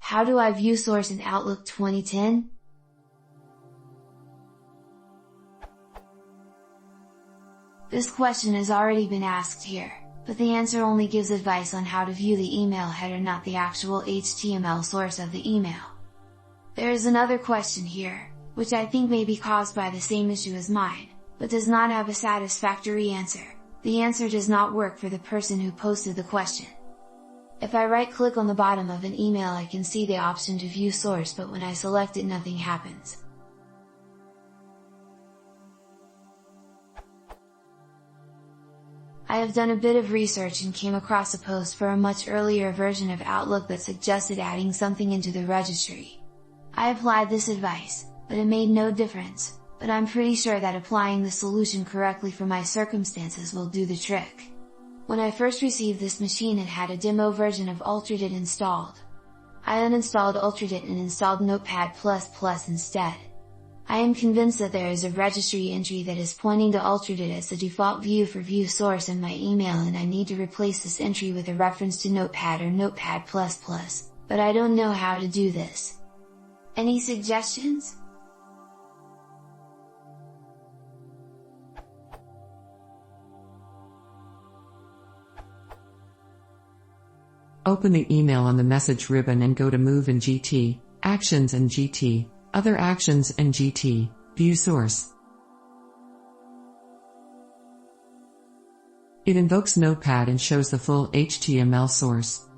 How do I view source in Outlook 2010? This question has already been asked here, but the answer only gives advice on how to view the email header, not the actual HTML source of the email. There is another question here, which I think may be caused by the same issue as mine, but does not have a satisfactory answer. The answer does not work for the person who posted the question. If I right-click on the bottom of an email, I can see the option to view source, but when I select it, nothing happens. I have done a bit of research and came across a post for a much earlier version of Outlook that suggested adding something into the registry. I applied this advice, but it made no difference, but I'm pretty sure that applying the solution correctly for my circumstances will do the trick. When I first received this machine, it had a demo version of Ultradit installed. I uninstalled Ultradit and installed Notepad++ instead. I am convinced that there is a registry entry that is pointing to Ultradit as the default view for view source in my email, and I need to replace this entry with a reference to Notepad or Notepad++, but I don't know how to do this. Any suggestions? Open the email on the message ribbon and go to Move in GT, Actions in GT, Other Actions in GT, View Source. It invokes Notepad and shows the full HTML source.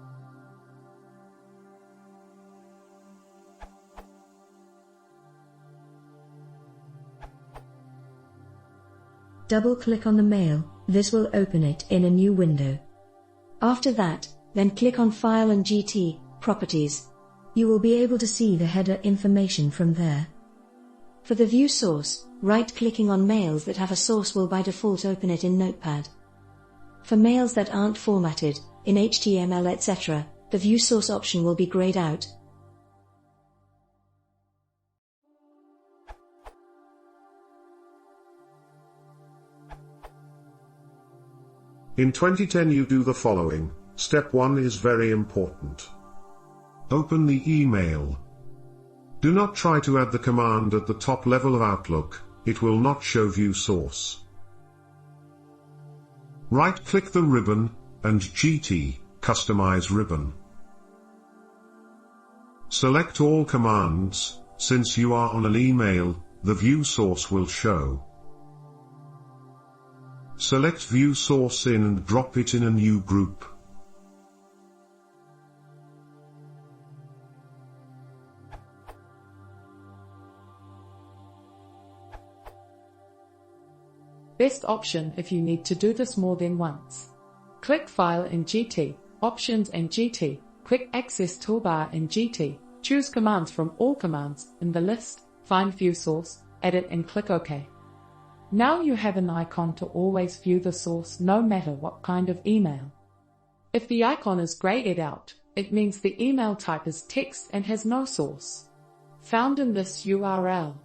Double-click on the mail, this will open it in a new window. After that, then click on File and GT, Properties. You will be able to see the header information from there. For the view source, right-clicking on mails that have a source will by default open it in Notepad. For mails that aren't formatted, in HTML etc., the view source option will be grayed out. In 2010 you do the following. Step 1 is very important. Open the email. Do not try to add the command at the top level of Outlook, it will not show view source. Right-click the ribbon, and GT, Customize Ribbon. Select all commands. Since you are on an email, the view source will show. Select View Source in and drop it in a new group. Best option if you need to do this more than once. Click File in GT, Options in GT, Quick Access Toolbar in GT, choose Commands from all commands in the list, find View Source, edit and click OK. Now you have an icon to always view the source no matter what kind of email. If the icon is grayed out, it means the email type is text and has no source. Found in this URL.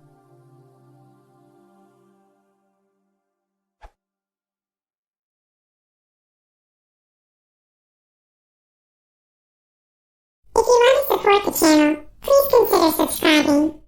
If you want to support the channel, please consider subscribing.